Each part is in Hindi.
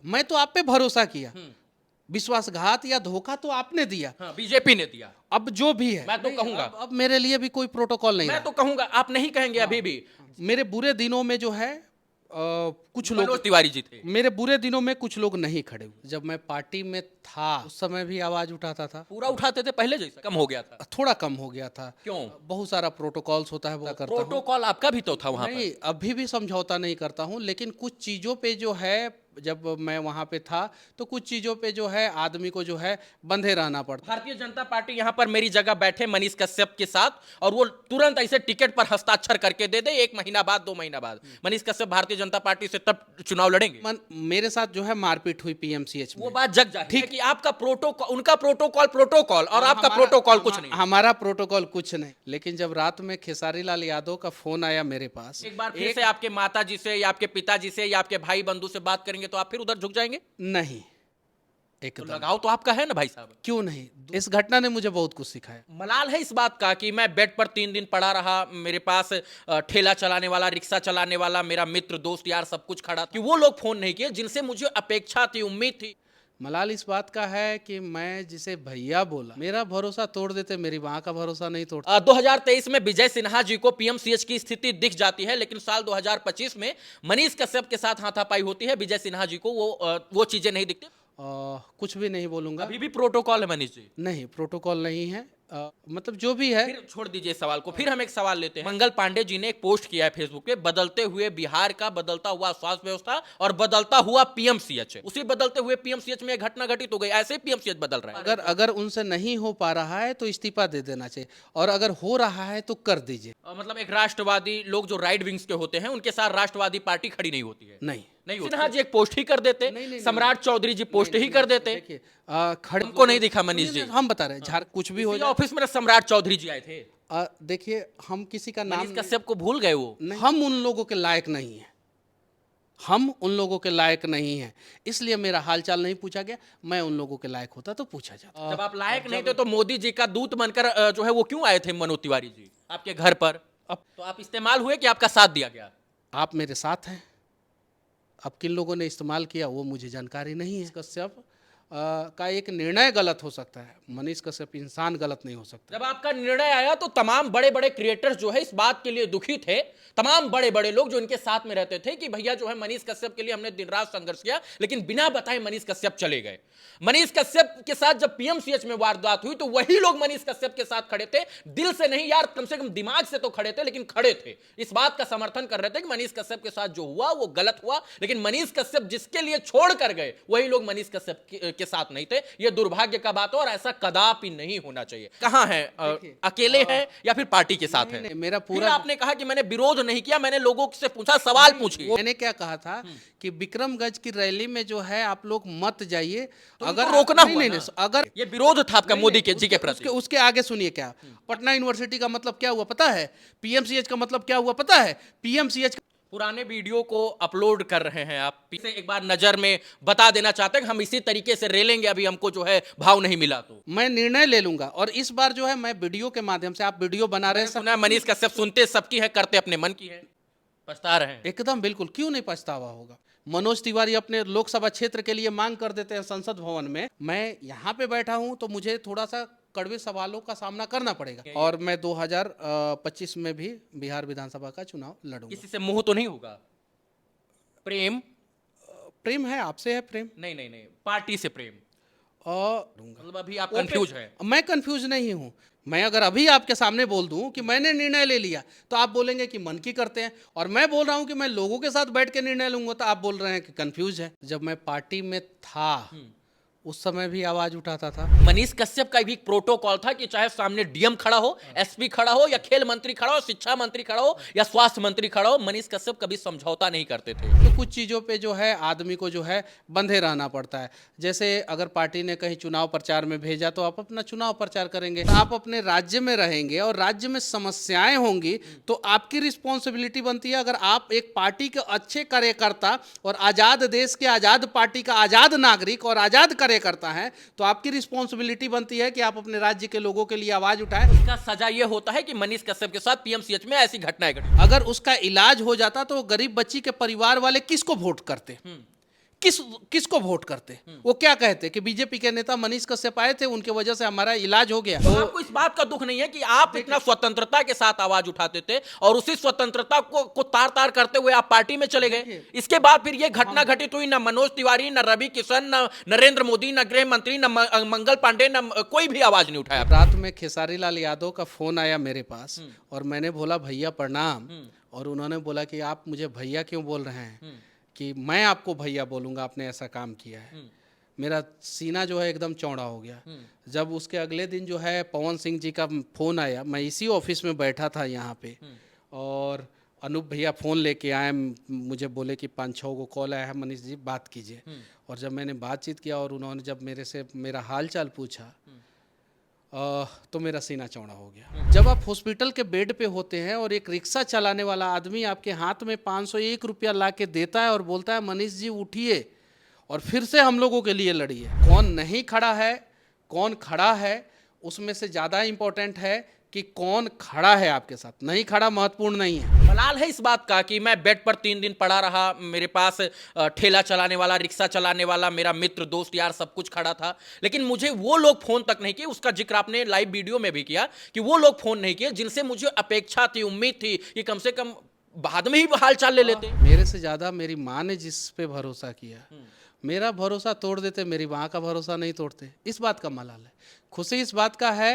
मैं तो आप पे भरोसा किया, विश्वासघात या धोखा तो आपने दिया। हाँ, बीजेपी ने दिया। अब जो भी है मैं तो नहीं, कहूंगा। अब मेरे लिए भी कोई प्रोटोकॉल नहीं मैं रहा। तो कहूंगा, आप नहीं कहेंगे अभी भी। मेरे बुरे दिनों में जो है कुछ लोग, मनोज तिवारी जी थे। मेरे बुरे दिनों में कुछ लोग नहीं खड़े हुए। जब मैं पार्टी में था उस समय भी आवाज उठाता था, पूरा उठाते थे, पहले जैसा कम हो गया था। थोड़ा कम हो गया था। क्यों? बहुत सारा प्रोटोकॉल्स होता है वो करता हूँ। प्रोटोकॉल आपका भी तो था वहां पर। नहीं, अभी भी समझौता नहीं करता हूँ, लेकिन कुछ चीज़ों पे जो है, जब मैं वहाँ पे था तो कुछ चीज़ों पे जो है आदमी को जो है बंधे रहना पड़ता। भारतीय जनता पार्टी यहाँ पर मेरी जगह बैठे मनीष कश्यप के साथ, और वो तुरंत ऐसे टिकट पर हस्ताक्षर करके दे दे 1 महीना बाद 2 महीना बाद मनीष कश्यप भारतीय जनता पार्टी से तब चुनाव लड़ेंगे। मेरे साथ जो है मारपीट हुई पीएमसीएच में। वो बात जग जाती है कि आपका प्रोटोकॉल, उनका प्रोटोकॉल और आपका प्रोटोकॉल कुछ नहीं। हमारा प्रोटोकॉल कुछ नहीं। लेकिन जब रात में खेसारी लाल यादव का फोन आया मेरे पास, एक बार फिर से आपके माता जी से या आपके पिताजी से या आपके भाई बंधु से बात करेंगे तो आप फिर उधर झुक जाएंगे? नहीं, तो एकदम लगाव तो आपका है ना भाई साहब। क्यों नहीं। इस घटना ने मुझे बहुत कुछ सिखाया। मलाल है इस बात का कि मैं बेड पर 3 दिन पड़ा रहा, मेरे पास ठेला चलाने वाला, रिक्शा चलाने वाला, मेरा मित्र दोस्त यार सब कुछ खड़ा, कि वो लोग फोन नहीं किए जिनसे मुझे अपेक्षा थी, उम्मीद थी। मलाल इस बात का है कि मैं जिसे भैया बोला, मेरा भरोसा तोड़ देते, मेरी माँ का भरोसा नहीं तोड़ता। 2023 में विजय सिन्हा जी को पीएमसीएच की स्थिति दिख जाती है, लेकिन साल 2025 में मनीष कश्यप के साथ हाथापाई होती है। विजय सिन्हा जी को वो चीजें नहीं दिखती। कुछ भी नहीं बोलूंगा। अभी भी प्रोटोकॉल है मनीष जी? नहीं, प्रोटोकॉल नहीं है। मतलब जो भी है। फिर छोड़ दीजिए सवाल को, फिर हम एक सवाल लेते हैं। मंगल पांडे जी ने एक पोस्ट किया है फेसबुक पे, बदलते हुए बिहार का बदलता हुआ स्वास्थ्य व्यवस्था और बदलता हुआ पीएमसीएच। उसी बदलते हुए पीएमसीएच में एक घटना घटित हो गई, ऐसे ही पीएमसीएच बदल रहा है। अगर उनसे नहीं हो पा रहा है तो इस्तीफा दे देना चाहिए, और अगर हो रहा है तो कर दीजिए। मतलब एक राष्ट्रवादी लोग जो राइट विंग्स के होते हैं उनके साथ राष्ट्रवादी पार्टी खड़ी नहीं होती है। नहीं सिन्हा जी एक पोस्ट ही कर देते, सम्राट चौधरी जी पोस्ट ही कर देते। देखिए, खड़े हमको नहीं दिखा मनीष जी। हम बता रहे हैं, कुछ भी हो जाए। ऑफिस में सम्राट चौधरी जी आए थे। देखिए, हम किसी का नाम मनीष कश्यप को भूल गए वो। हम उन लोगों के लायक नहीं है, हम उन लोगों के लायक नहीं हैं, इसलिए मेरा हालचाल नहीं पूछा गया। मैं उन लोगों के लायक होता तो पूछा जाता। जब आप लायक नहीं थे तो मोदी जी का दूत बनकर जो है वो क्यों आए थे मनोज तिवारी जी आपके घर पर? अब तो आप इस्तेमाल हुए कि आपका साथ दिया गया? आप मेरे साथ हैं। अब किन लोगों ने इस्तेमाल किया वो मुझे जानकारी नहीं है। कश्यप का एक निर्णय गलत हो सकता है, मनीष कश्यप इंसान गलत नहीं हो सकता। जब आपका निर्णय आया तो तमाम बड़े बड़े क्रिएटर्स जो है इस बात के लिए दुखी थे, तमाम बड़े बड़े लोग जो इनके साथ में रहते थे कि भैया जो है मनीष कश्यप के लिए हमने दिन रात संघर्ष किया, लेकिन बिना बताए मनीष कश्यप चले गए। मनीष कश्यप के साथ जब पीएमसीएच में वारदात हुई तो वही लोग मनीष कश्यप के साथ खड़े थे, दिल से नहीं यार, कम से कम दिमाग से तो खड़े थे, लेकिन खड़े थे, इस बात का समर्थन कर रहे थे कि मनीष कश्यप के साथ जो हुआ वो गलत हुआ। लेकिन मनीष कश्यप जिसके लिए छोड़ कर गए वही लोग मनीष कश्यप के साथ नहीं थे। ये दुर्भाग्य का बात है और ऐसा कदापि नहीं होना चाहिए। कहां है, अकेले हैं या फिर पार्टी के साथ है? मेरा पूरा, आपने कहा कि मैंने विरोध नहीं किया, मैंने लोगों से पूछा, सवाल पूछिए। मैंने क्या कहा था कि विक्रमगंज की रैली में जो है आप लोग मत जाइए, तो अगर रोकना नहीं, नहीं, अगर ये विरोध था आपका मोदी के जी के प्रति। उसके आगे सुनिए, क्या पटना यूनिवर्सिटी का मतलब क्या हुआ पता है? पीएमसीएच का मतलब क्या हुआ पता है? पीएमसीएच पुराने वीडियो को अपलोड कर रहे हैं आप, इसे एक बार नजर में बता देना चाहते हैं कि हम इसी तरीके से रेलेंगे, अभी हमको जो है भाव नहीं मिला तो मैं निर्णय ले लूंगा। और इस बार जो है मैं वीडियो के माध्यम से, आप वीडियो बना रहे हैं, सुना मनीष कश्यप सुनते सबकी है, करते अपने मन की है, पछता रहे हैं। एकदम बिल्कुल, क्यों नहीं पछतावा होगा। मनोज तिवारी अपने लोकसभा क्षेत्र के लिए मांग कर देते हैं संसद भवन में, मैं यहाँ पे बैठा हूँ तो मुझे थोड़ा सा कड़वे सवालों का सामना करना पड़ेगा। और मैं 2025 में भी बिहार विधानसभा का चुनाव लड़ूंगा। किसी से मोह तो नहीं होगा? प्रेम है, आपसे है प्रेम? नहीं नहीं नहीं, पार्टी से प्रेम। मतलब अभी आप कंफ्यूज है? मैं कंफ्यूज नहीं हूँ। मैं अगर अभी आपके सामने बोल दूं कि मैंने निर्णय ले लिया तो आप बोलेंगे कि मन की करते हैं, और मैं बोल रहा हूं कि मैं लोगों के साथ बैठ के निर्णय लूंगा तो आप बोल रहे हैं कि कंफ्यूज है। जब मैं पार्टी में था उस समय भी आवाज उठाता था। मनीष कश्यप का भी एक प्रोटोकॉल था कि चाहे सामने डीएम खड़ा हो, एसपी खड़ा हो, या खेल मंत्री खड़ा हो, शिक्षा मंत्री खड़ा हो, या स्वास्थ्य मंत्री खड़ा हो, मनीष कश्यप कभी समझौता नहीं करते थे। तो कुछ चीज़ों पे जो है आदमी को जो है बंधे रहना पड़ता है। जैसे अगर पार्टी ने कहीं चुनाव प्रचार में भेजा तो आप अपना चुनाव प्रचार करेंगे, आप अपने राज्य में रहेंगे और राज्य में समस्याएं होंगी तो आपकी रिस्पॉन्सिबिलिटी बनती है। अगर आप एक पार्टी के अच्छे कार्यकर्ता और आज़ाद देश के आज़ाद पार्टी का आज़ाद नागरिक और आज़ाद करता है तो आपकी रिस्पॉन्सिबिलिटी बनती है कि आप अपने राज्य के लोगों के लिए आवाज उठाएं। उसका सजा यह होता है कि मनीष कश्यप के साथ पीएमसीएच में ऐसी घटनाएं घटी। अगर उसका इलाज हो जाता तो गरीब बच्ची के परिवार वाले किसको वोट करते? किसको वोट करते? वो क्या कहते कि बीजेपी के नेता मनीष कश्यप आए थे, उनके वजह से हमारा इलाज हो गया। तो आपको इस बात का दुख नहीं है कि आप इतना स्वतंत्रता के साथ आवाज उठाते थे और उसी स्वतंत्रता को तार तार करते हुए आप पार्टी में चले गए? इसके बाद फिर ये घटना घटित हुई, न मनोज तिवारी, न रवि किशन, न नरेंद्र मोदी, न गृह मंत्री, न मंगल पांडे, न कोई भी आवाज नहीं उठाया। रात में खेसारी लाल यादव का फोन आया मेरे पास और मैंने बोला भैया प्रणाम, और उन्होंने बोला कि आप मुझे भैया क्यों बोल रहे हैं, कि मैं आपको भैया बोलूंगा, आपने ऐसा काम किया है। मेरा सीना जो है एकदम चौड़ा हो गया। जब उसके अगले दिन जो है पवन सिंह जी का फ़ोन आया, मैं इसी ऑफिस में बैठा था यहाँ पे, और अनूप भैया फ़ोन लेके आए, मुझे बोले कि 5-6 को कॉल आया है मनीष जी, बात कीजिए। और जब मैंने बातचीत किया और उन्होंने जब मेरे से मेरा हाल चाल पूछा, तो मेरा सीना चौड़ा हो गया। जब आप हॉस्पिटल के बेड पे होते हैं और एक रिक्शा चलाने वाला आदमी आपके हाथ में 501 रुपया ला के देता है और बोलता है मनीष जी उठिए और फिर से हम लोगों के लिए लड़िए, कौन नहीं खड़ा है कौन खड़ा है उसमें से ज़्यादा इम्पोर्टेंट है कि कौन खड़ा है आपके साथ। नहीं खड़ा महत्वपूर्ण नहीं है। मलाल है इस बात का कि मैं बेड पर 3 दिन पड़ा रहा, मेरे पास ठेला चलाने वाला, रिक्शा चलाने वाला, मेरा मित्र, दोस्त, यार सब कुछ खड़ा था, लेकिन मुझे वो लोग फोन तक नहीं किए। उसका जिक्र आपने लाइव वीडियो में भी किया कि वो लोग फोन नहीं किए जिनसे मुझे अपेक्षा थी, उम्मीद थी कि कम से कम बाद में ही हाल चाल ले लेते। मेरे से ज़्यादा मेरी माँ ने जिस पे भरोसा किया, मेरा भरोसा तोड़ देते, मेरी माँ का भरोसा नहीं तोड़ते। इस बात का मलाल है। खुशी इस बात का है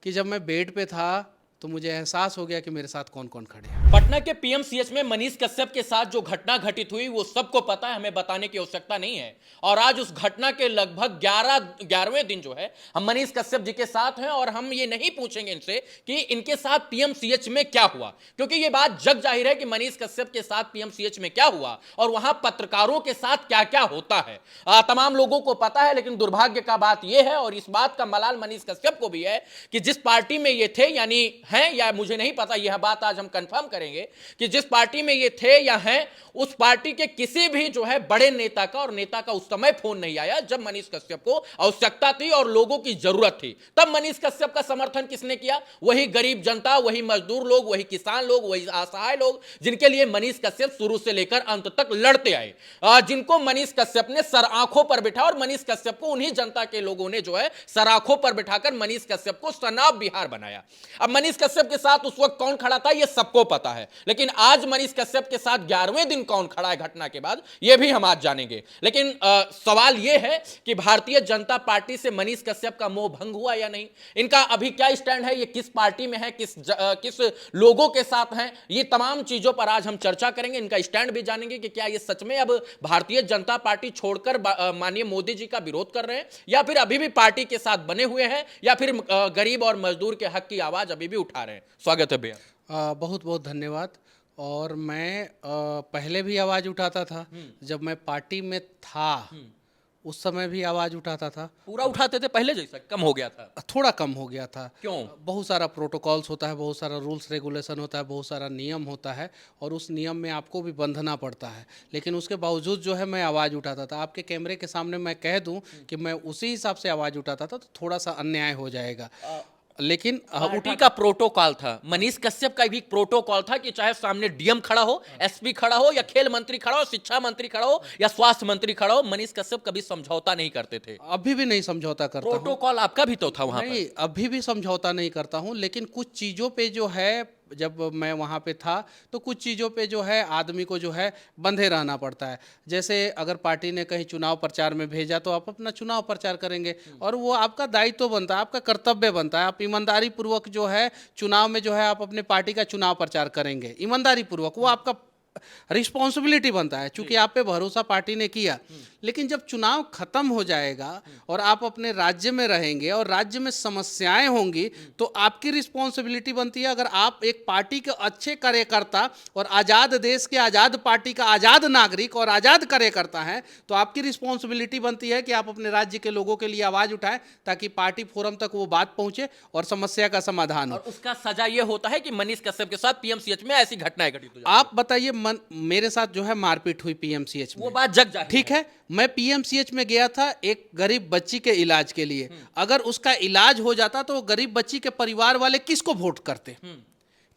कि जब मैं बेड पे था तो मुझे एहसास हो गया कि मेरे साथ कौन कौन खड़े हैं। पटना के पीएमसीएच में मनीष कश्यप के साथ जो घटना घटित हुई वो सबको पता है, हमें बताने की आवश्यकता नहीं है। और आज उस घटना के लगभग 11वें दिन जो है हम मनीष कश्यप जी के साथ हैं और हम ये नहीं पूछेंगे इनसे कि इनके साथ पीएमसीएच में क्या हुआ, क्योंकि ये बात जग जाहिर है कि मनीष कश्यप के साथ पीएमसीएच में क्या हुआ और वहां पत्रकारों के साथ क्या क्या होता है तमाम लोगों को पता है। लेकिन दुर्भाग्य का बात यह है और इस बात का मलाल मनीष कश्यप को भी है कि जिस पार्टी में ये थे, यानी हैं या मुझे नहीं पता, यह बात आज हम कंफर्म करेंगे कि जिस पार्टी में ये थे या हैं, उस पार्टी के किसी भी जो है बड़े नेता का और नेता का उस समय फोन नहीं आया जब मनीष कश्यप को आवश्यकता थी और लोगों की जरूरत थी। तब मनीष कश्यप का समर्थन किसने किया? वही गरीब जनता, वही मजदूर लोग, वही किसान लोग, वही असहाय लोग जिनके लिए मनीष कश्यप शुरू से लेकर अंत तक लड़ते आए, जिनको मनीष कश्यप ने सर आंखों पर बिठा, और मनीष कश्यप को उन्हीं जनता के लोगों ने जो है सर आंखों पर बिठाकर मनीष कश्यप को सनाब बिहार बनाया। अब मनीष कश्यप के साथ उस वक्त कौन खड़ा था यह सबको पता है, लेकिन आज मनीष कश्यप के साथ 11वें दिन कौन खड़ा है घटना के बाद, यह भी हम आज जानेंगे। लेकिन सवाल यह है कि भारतीय जनता पार्टी से मनीष कश्यप का मोह भंग हुआ या नहीं, इनका अभी क्या स्टैंड है, ये किस पार्टी में है, किस लोगों के साथ हैं, ये तमाम चीजों पर आज हम चर्चा करेंगे। इनका स्टैंड भी जानेंगे कि क्या ये सच में अब भारतीय जनता पार्टी छोड़कर माननीय मोदी जी का विरोध कर रहे हैं या फिर अभी भी पार्टी के साथ बने हुए हैं या फिर गरीब और मजदूर के हक की आवाज अभी भी उठा रहे हैं। स्वागत है भैया। बहुत बहुत धन्यवाद। और मैं पहले भी आवाज़ उठाता था, जब मैं पार्टी में था उस समय भी आवाज़ उठाता था। पूरा उठाते थे पहले जैसा? कम हो गया था? थोड़ा कम हो गया था। क्यों? बहुत सारा प्रोटोकॉल्स होता है, बहुत सारा रूल्स रेगुलेशन होता है, बहुत सारा नियम होता है और उस नियम में आपको भी बंधना पड़ता है। लेकिन उसके बावजूद जो है मैं आवाज़ उठाता था। आपके कैमरे के सामने मैं कह दूं कि मैं उसी हिसाब से आवाज़ उठाता था तो थोड़ा सा अन्याय हो जाएगा। लेकिन पार्टी का प्रोटोकॉल था, मनीष कश्यप का भी प्रोटोकॉल था कि चाहे सामने डीएम खड़ा हो, एसपी खड़ा हो या खेल मंत्री खड़ा हो, शिक्षा मंत्री खड़ा हो या स्वास्थ्य मंत्री खड़ा हो, मनीष कश्यप कभी समझौता नहीं करते थे। अभी भी नहीं समझौता करता हूं। प्रोटोकॉल आपका भी तो था वहां नहीं, अभी भी समझौता नहीं करता हूं, लेकिन कुछ चीज़ों पे जो है, जब मैं वहाँ पे था तो कुछ चीज़ों पे जो है आदमी को जो है बंधे रहना पड़ता है। जैसे अगर पार्टी ने कहीं चुनाव प्रचार में भेजा तो आप अपना चुनाव प्रचार करेंगे और वो आपका दायित्व बनता है, आपका कर्तव्य बनता है। आप ईमानदारी पूर्वक जो है चुनाव में जो है आप अपने पार्टी का चुनाव प्रचार करेंगे ईमानदारी पूर्वक, वो आपका रिस्पॉन्सिबिलिटी बनता है, चूंकि आप पे भरोसा पार्टी ने किया। लेकिन जब चुनाव खत्म हो जाएगा और आप अपने राज्य में रहेंगे और राज्य में समस्याएं होंगी तो आपकी रिस्पॉन्सिबिलिटी बनती है। अगर आप एक पार्टी के अच्छे कार्यकर्ता और आज़ाद देश के आज़ाद पार्टी का आज़ाद नागरिक और आज़ाद कार्यकर्ता हैं तो आपकी रिस्पॉन्सिबिलिटी बनती है कि आप अपने राज्य के लोगों के लिए आवाज़ उठाएं ताकि पार्टी फोरम तक वो बात पहुंचे और समस्या का समाधान हो। और उसका सजा ये होता है कि मनीष कश्यप के साथ पीएमसीएच में ऐसी घटनाएं घटित हो जाती। आप बताइए, मेरे साथ जो है मारपीट हुई पीएमसीएच में, वो बात जग जाहिर ठीक है। मैं पीएमसीएच में गया था एक गरीब बच्ची के इलाज के लिए। अगर उसका इलाज हो जाता तो वो गरीब बच्ची के परिवार वाले किसको वोट करते?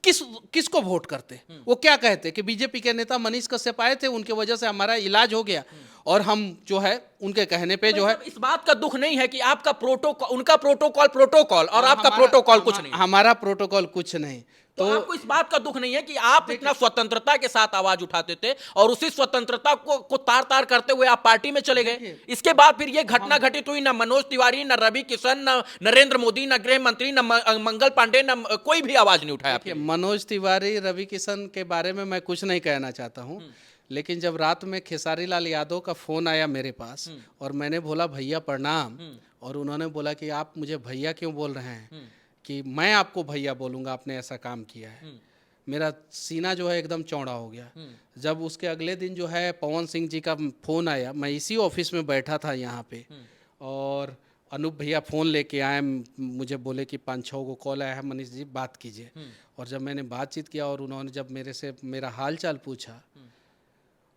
किसको वोट करते? वो क्या कहते कि बीजेपी के नेता मनीष कश्यप आए थे, उनके वजह से हमारा इलाज हो गया। और हम जो है उनके कहने पे जो है इस बात का दुख नहीं है कि आपका प्रोटोकॉल, उनका प्रोटोकॉल और आपका हमारा- प्रोटोकॉल कुछ नहीं है। हमारा प्रोटोकॉल कुछ नहीं। तो आपको इस बात का दुख नहीं है कि आप इतना स्वतंत्रता के साथ आवाज उठाते थे और उसी स्वतंत्रता को तार तार करते हुए आप पार्टी में चले गए। इसके बाद फिर ये घटना घटित हुई, ना मनोज तिवारी, ना रवि किशन, ना नरेंद्र मोदी, ना गृह मंत्री, ना मंगल पांडे, ना कोई भी आवाज नहीं उठाया आपके। मनोज तिवारी, रवि किशन के बारे में मैं कुछ नहीं कहना चाहता हूँ, लेकिन जब रात में खेसारी लाल यादव का फोन आया मेरे पास और मैंने बोला भैया प्रणाम, और उन्होंने बोला कि आप मुझे भैया क्यों बोल रहे हैं, कि मैं आपको भैया बोलूँगा, आपने ऐसा काम किया है, मेरा सीना जो है एकदम चौड़ा हो गया। जब उसके अगले दिन जो है पवन सिंह जी का फ़ोन आया, मैं इसी ऑफिस में बैठा था यहाँ पे, और अनूप भैया फ़ोन लेके आए, मुझे बोले कि 5-6 को कॉल आया है मनीष जी, बात कीजिए। और जब मैंने बातचीत किया और उन्होंने जब मेरे से मेरा हाल चाल पूछा,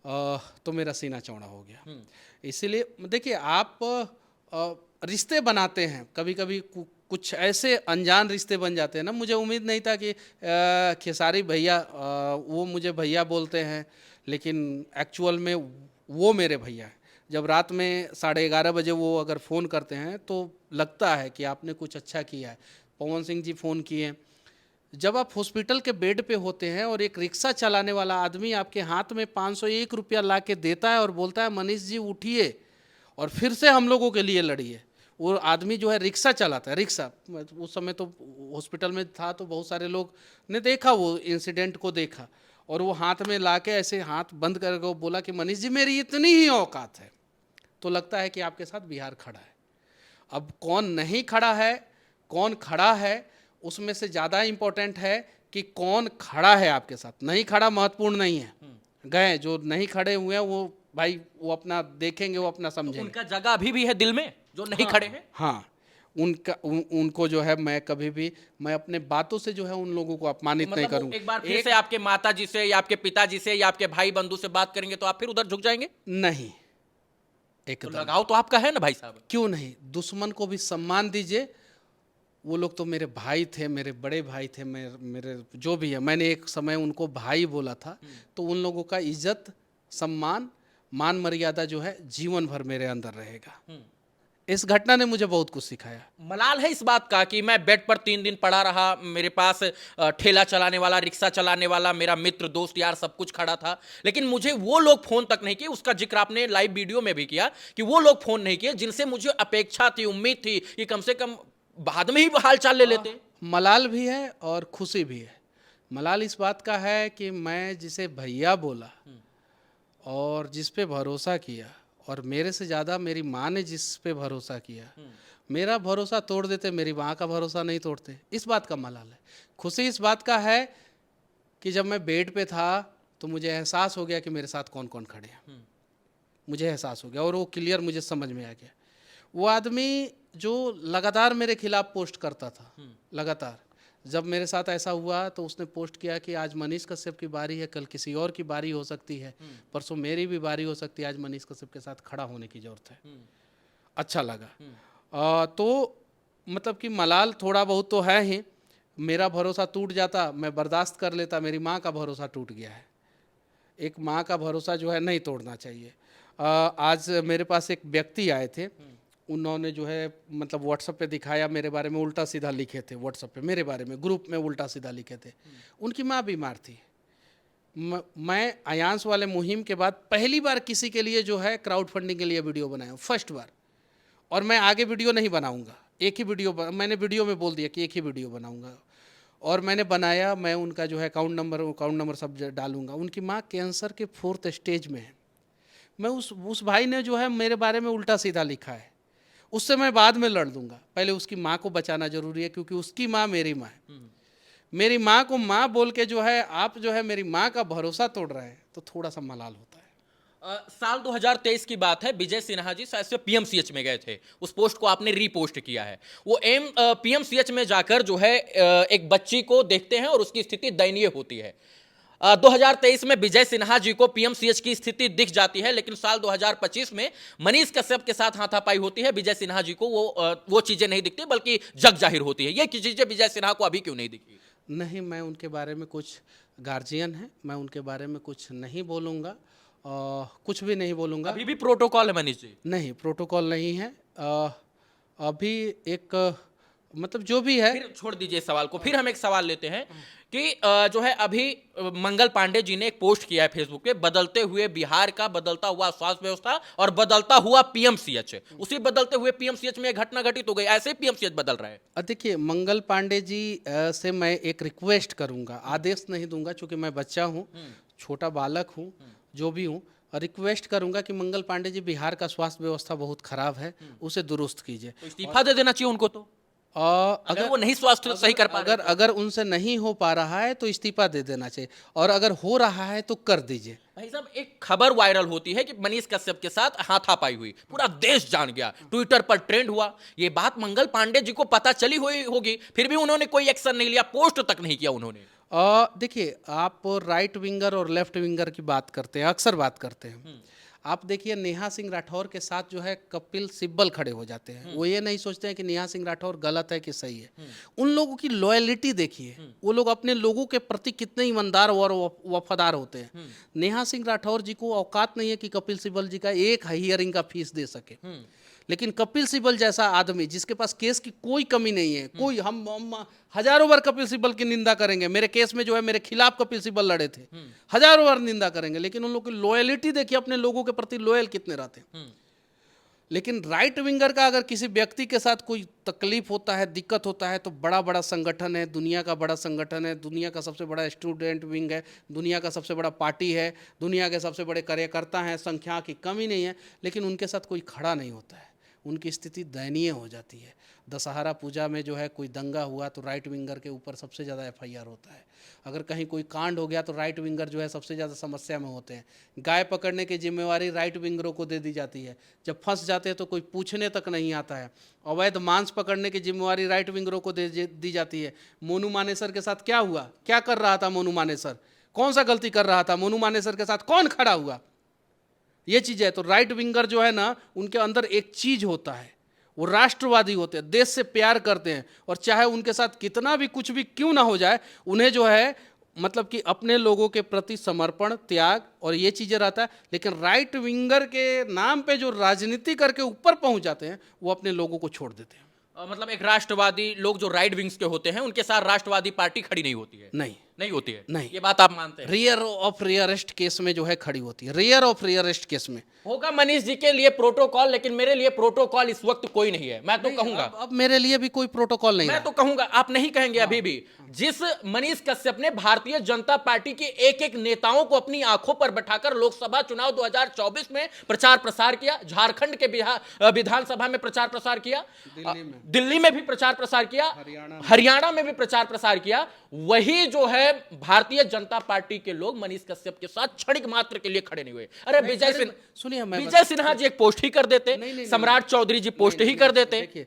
तो मेरा सीना चौड़ा हो गया। इसीलिए देखिए, आप रिश्ते बनाते हैं, कभी कभी कुछ ऐसे अनजान रिश्ते बन जाते हैं ना। मुझे उम्मीद नहीं था कि खेसारी भैया वो मुझे भैया बोलते हैं, लेकिन एक्चुअल में वो मेरे भैया हैं। जब रात में 11:30 बजे वो अगर फ़ोन करते हैं तो लगता है कि आपने कुछ अच्छा किया है। पवन सिंह जी फ़ोन किए। जब आप हॉस्पिटल के बेड पे होते हैं और एक रिक्शा चलाने वाला आदमी आपके हाथ में 501 रुपया ला के देता है और बोलता है मनीष जी उठिए और फिर से हम लोगों के लिए लड़िए। वो आदमी जो है रिक्शा चलाता है, रिक्शा, उस समय तो हॉस्पिटल में था तो बहुत सारे लोग ने देखा, वो इंसिडेंट को देखा, और वो हाथ में ला के ऐसे हाथ बंद करके वो बोला कि मनीष जी मेरी इतनी ही औकात है। तो लगता है कि आपके साथ बिहार खड़ा है। अब कौन नहीं खड़ा है, कौन खड़ा है, उसमें से ज़्यादा इम्पोर्टेंट है कि कौन खड़ा है आपके साथ। नहीं खड़ा महत्वपूर्ण नहीं है, गए जो नहीं खड़े हुए हैं वो भाई वो अपना देखेंगे, वो अपना समझेंगे। उनका जगह अभी भी है दिल में, जो नहीं खड़े हैं। हाँ, उनको जो है मैं कभी भी, मैं अपने बातों से जो है उन लोगों को अपमानित नहीं करूंगा। एक बार फिर से आपके माता जी से या आपके पिताजी से या आपके भाई बंधु से बात करेंगे तो आप फिर उधर झुक जाएंगे? नहीं, तो एकदम लगाव तो आपका है ना भाई साहब। क्यों नहीं। दुश्मन को भी सम्मान दीजिए। वो लोग तो मेरे भाई थे, मेरे बड़े भाई थे, मेरे जो भी है, मैंने एक समय उनको भाई बोला था। तो उन लोगों का इज्जत, सम्मान, मान मर्यादा जो है जीवन भर मेरे अंदर रहेगा। इस घटना ने मुझे बहुत कुछ सिखाया। मलाल है इस बात का कि मैं बेड पर 3 दिन पड़ा रहा, मेरे पास ठेला चलाने वाला, रिक्शा चलाने वाला, मेरा मित्र, दोस्त, यार सब कुछ खड़ा था, लेकिन मुझे वो लोग फोन तक नहीं किए। उसका जिक्र आपने लाइव वीडियो में भी किया कि वो लोग फोन नहीं किए जिनसे मुझे अपेक्षा थी, उम्मीद थी कि कम से कम बाद में ही हाल चाल ले लेते। मलाल भी है और खुशी भी है। मलाल इस बात का है कि मैं जिसे भैया बोला और जिस पे भरोसा किया, और मेरे से ज़्यादा मेरी माँ ने जिस पे भरोसा किया, मेरा भरोसा तोड़ देते, मेरी माँ का भरोसा नहीं तोड़ते। इस बात का मलाल है। खुशी इस बात का है कि जब मैं बेड पे था तो मुझे एहसास हो गया कि मेरे साथ कौन कौन खड़े हैं। मुझे एहसास हो गया और वो क्लियर मुझे समझ में आ गया। वो आदमी जो लगातार मेरे खिलाफ पोस्ट करता था, लगातार, जब मेरे साथ ऐसा हुआ तो उसने पोस्ट किया कि आज मनीष कश्यप की बारी है, कल किसी और की बारी हो सकती है, परसों मेरी भी बारी हो सकती है, आज मनीष कश्यप के साथ खड़ा होने की ज़रूरत है। अच्छा लगा। तो मतलब कि मलाल थोड़ा बहुत तो है ही। मेरा भरोसा टूट जाता मैं बर्दाश्त कर लेता, मेरी माँ का भरोसा टूट गया है। एक माँ का भरोसा जो है नहीं तोड़ना चाहिए। आज मेरे पास एक व्यक्ति आए थे, उन्होंने जो है मतलब व्हाट्सएप पे दिखाया, मेरे बारे में उल्टा सीधा लिखे थे व्हाट्सएप पे, मेरे बारे में ग्रुप में उल्टा सीधा लिखे थे। उनकी माँ बीमार थी। मैं आयांश वाले मुहिम के बाद पहली बार किसी के लिए जो है क्राउड फंडिंग के लिए वीडियो बनाया, फर्स्ट बार। और मैं आगे वीडियो नहीं बनाऊंगा, एक ही वीडियो मैंने वीडियो में बोल दिया कि एक ही वीडियो बनाऊंगा, और मैंने बनाया। मैं उनका जो है अकाउंट नंबर सब डालूंगा। उनकी माँ कैंसर के 4th स्टेज में है। मैं उस भाई ने जो है मेरे बारे में उल्टा सीधा लिखा है, उससे मैं बाद में लड़ दूंगा। पहले उसकी माँ को बचाना जरूरी है, क्योंकि उसकी माँ मेरी माँ है। मेरी माँ को माँ बोल के जो है आप जो है मेरी माँ का भरोसा तोड़ रहे हैं, तो थोड़ा सा मलाल होता है। साल 2023 की बात है, विजय सिन्हा जी शायद से पीएमसीएच में गए थे। उस पोस्ट को आपने रीपोस्ट किया है। वो पीएमसीएच में जाकर जो है एक बच्ची को देखते हैं और उसकी स्थिति दयनीय होती है। 2023 में विजय सिन्हा जी को पीएमसीएच की स्थिति दिख जाती है, लेकिन साल 2025 में मनीष कश्यप के साथ हाथापाई होती है। विजय सिन्हा जी को वो चीजें नहीं दिखती, बल्कि जग जाहिर होती है। ये चीजें विजय सिन्हा को अभी क्यों नहीं दिखी? नहीं, मैं उनके बारे में कुछ, गार्जियन है, मैं उनके बारे में कुछ नहीं बोलूँगा। कुछ भी नहीं बोलूँगा। अभी भी प्रोटोकॉल है मनीष जी? नहीं, प्रोटोकॉल नहीं है। अभी एक मतलब जो भी है। फिर छोड़ दीजिए इस सवाल को, फिर हम एक सवाल लेते हैं कि जो है अभी मंगल पांडे जी ने एक पोस्ट किया है फेसबुक पे, बदलते हुए बिहार का बदलता हुआ स्वास्थ्य व्यवस्था और बदलता हुआ पीएमसीएच। उसी बदलते हुए पीएमसीएच में एक घटना घटित हो गई, ऐसे ही पीएमसीएच बदल रहा है। देखिए, मंगल पांडे जी से मैं एक रिक्वेस्ट करूंगा, आदेश नहीं दूंगा क्योंकि मैं बच्चा हूं, छोटा बालक हूं, जो भी हूं। रिक्वेस्ट करूंगा कि मंगल पांडे जी, बिहार का स्वास्थ्य व्यवस्था बहुत खराब है, उसे दुरुस्त कीजिए। तो इस्तीफा दे देना चाहिए उनको। तो अगर वो नहीं स्वास्थ्य सही कर पा रहे हैं अगर उनसे नहीं हो पा रहा है तो इस्तीफा दे देना चाहिए, और अगर हो रहा है तो कर दीजिए। भाई साहब, एक खबर वायरल होती है कि मनीष कश्यप के साथ हाथापाई हुई, पूरा देश जान गया, ट्विटर पर ट्रेंड हुआ। ये बात मंगल पांडे जी को पता चली हुई होगी, फिर भी उन्होंने कोई एक्शन नहीं लिया, पोस्ट तक नहीं किया उन्होंने। देखिए, आप राइट विंगर और लेफ्ट विंगर की बात करते हैं, अक्सर बात करते हैं। आप देखिए, नेहा सिंह राठौर के साथ जो है कपिल सिब्बल खड़े हो जाते हैं। वो ये नहीं सोचते हैं कि नेहा सिंह राठौर गलत है कि सही है। उन लोगों की लॉयलिटी देखिए, वो लोग अपने लोगों के प्रति कितने ईमानदार और वफादार होते हैं। नेहा सिंह राठौर जी को औकात नहीं है कि कपिल सिब्बल जी का एक हियरिंग का फीस दे सके, लेकिन कपिल सिब्बल जैसा आदमी जिसके पास केस की कोई कमी नहीं है, कोई हम हजारों बार कपिल सिब्बल की निंदा करेंगे, मेरे केस में जो है मेरे खिलाफ कपिल सिब्बल लड़े थे, हजारों बार निंदा करेंगे, लेकिन उन लोगों की लॉयलिटी देखिए, अपने लोगों के प्रति लॉयल कितने रहते हैं। लेकिन राइट विंगर का अगर किसी व्यक्ति के साथ कोई तकलीफ होता है, दिक्कत होता है, तो बड़ा बड़ा संगठन है, दुनिया का बड़ा संगठन है, दुनिया का सबसे बड़ा स्टूडेंट विंग है, दुनिया का सबसे बड़ा पार्टी है, दुनिया के सबसे बड़े कार्यकर्ता हैं, संख्या की कमी नहीं है, लेकिन उनके साथ कोई खड़ा नहीं होता है। उनकी स्थिति दयनीय हो जाती है। दशहरा पूजा में जो है कोई दंगा हुआ तो राइट विंगर के ऊपर सबसे ज़्यादा एफआईआर होता है। अगर कहीं कोई कांड हो गया तो राइट विंगर जो है सबसे ज़्यादा समस्या में होते हैं। गाय पकड़ने की जिम्मेवारी राइट विंगरों को दे दी जाती है, जब फंस जाते हैं तो कोई पूछने तक नहीं आता है। अवैध मांस पकड़ने की जिम्मेवारी राइट विंगरों को दी जाती है। मोनू मानेसर के साथ क्या हुआ, क्या कर रहा था मोनू मानेसर, कौन सा गलती कर रहा था, मोनू मानेसर के साथ कौन खड़ा हुआ, ये चीज़ है। तो राइट विंगर जो है ना, उनके अंदर एक चीज़ होता है, वो राष्ट्रवादी होते हैं, देश से प्यार करते हैं, और चाहे उनके साथ कितना भी कुछ भी क्यों ना हो जाए, उन्हें जो है मतलब कि अपने लोगों के प्रति समर्पण, त्याग और ये चीज़ें रहता है। लेकिन राइट विंगर के नाम पे जो राजनीति करके ऊपर पहुंच जाते हैं, वो अपने लोगों को छोड़ देते हैं। मतलब एक राष्ट्रवादी लोग जो राइट विंग्स के होते हैं, उनके साथ राष्ट्रवादी पार्टी खड़ी नहीं होती है? नहीं होती है। नहीं, ये बात आप मानते हैं? रेयर ऑफ रेयरेस्ट केस में जो है खड़ी होती है, रेयर ऑफ रेयरेस्ट केस में होगा मनीष जी के लिए प्रोटोकॉल, लेकिन मेरे लिए प्रोटोकॉल इस वक्त कोई नहीं है। मैं तो कहूंगा अब मेरे लिए भी कोई प्रोटोकॉल नहीं मैं रहा। तो कहूंगा, आप नहीं कहेंगे अभी भी, जिस मनीष कश्यप ने भारतीय जनता पार्टी के एक एक नेताओं को अपनी आंखों पर बैठाकर लोकसभा चुनाव 2024 में प्रचार प्रसार किया, झारखंड के विधानसभा में प्रचार प्रसार किया, दिल्ली में भी प्रचार प्रसार किया, हरियाणा में भी प्रचार प्रसार किया, वही जो है भारतीय जनता पार्टी के लोग मनीष कश्यप के साथ क्षणिक मात्र के लिए खड़े नहीं हुए। अरे विजय सिन्हा जी एक पोस्ट ही कर देते, सम्राट चौधरी जी पोस्ट ही कर देते। देखिए,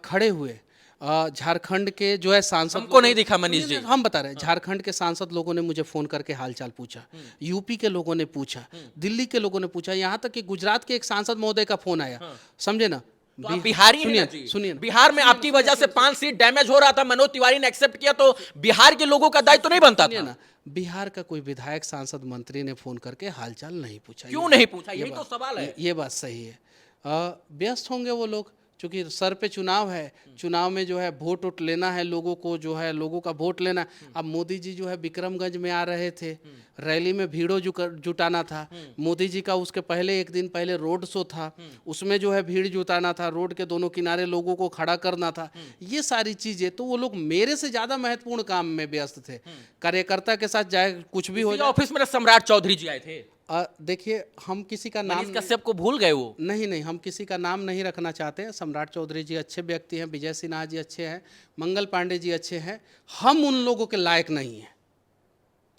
खड़े हुए झारखंड के जो है सांसद, हमको नहीं दिखा मनीष जी। हम बता रहे हैं, झारखंड के सांसद लोगों ने मुझे फोन करके हालचाल पूछा, यूपी के लोगों ने पूछा, दिल्ली के लोगों ने पूछा, यहाँ तक कि गुजरात के एक सांसद महोदय का फोन आया, समझे ना। तो आप बिहारी हैं ना जी? सुनिए, बिहार में आपकी वजह से 5 सीट डैमेज हो रहा था, मनोज तिवारी ने एक्सेप्ट किया, तो बिहार के लोगों का दायित्व तो नहीं बनता था ना। बिहार का कोई विधायक, सांसद, मंत्री ने फोन करके हालचाल नहीं पूछा। क्यों नहीं पूछा, यही तो सवाल है। ये बात सही है। व्यस्त होंगे वो लोग, क्योंकि सर पे चुनाव है, चुनाव में जो है वोट वोट लेना है, लोगों को जो है लोगों का वोट लेना है। अब मोदी जी जो है विक्रमगंज में आ रहे थे, रैली में भीड़ों जुटाना था। मोदी जी का उसके पहले एक दिन पहले रोड शो था, उसमें जो है भीड़ जुटाना था, रोड के दोनों किनारे लोगों को खड़ा करना था, ये सारी चीजें। तो वो लोग मेरे से ज्यादा महत्वपूर्ण काम में व्यस्त थे। कार्यकर्ता के साथ चाहे कुछ भी हो जाए। ऑफिस में सम्राट चौधरी जी आए थे। देखिए, हम किसी का नाम, कश्यप को भूल गए वो? नहीं, हम किसी का नाम नहीं रखना चाहते हैं। सम्राट चौधरी जी अच्छे व्यक्ति हैं, विजय सिन्हा जी अच्छे हैं, मंगल पांडे जी अच्छे हैं। हम उन लोगों के लायक नहीं हैं,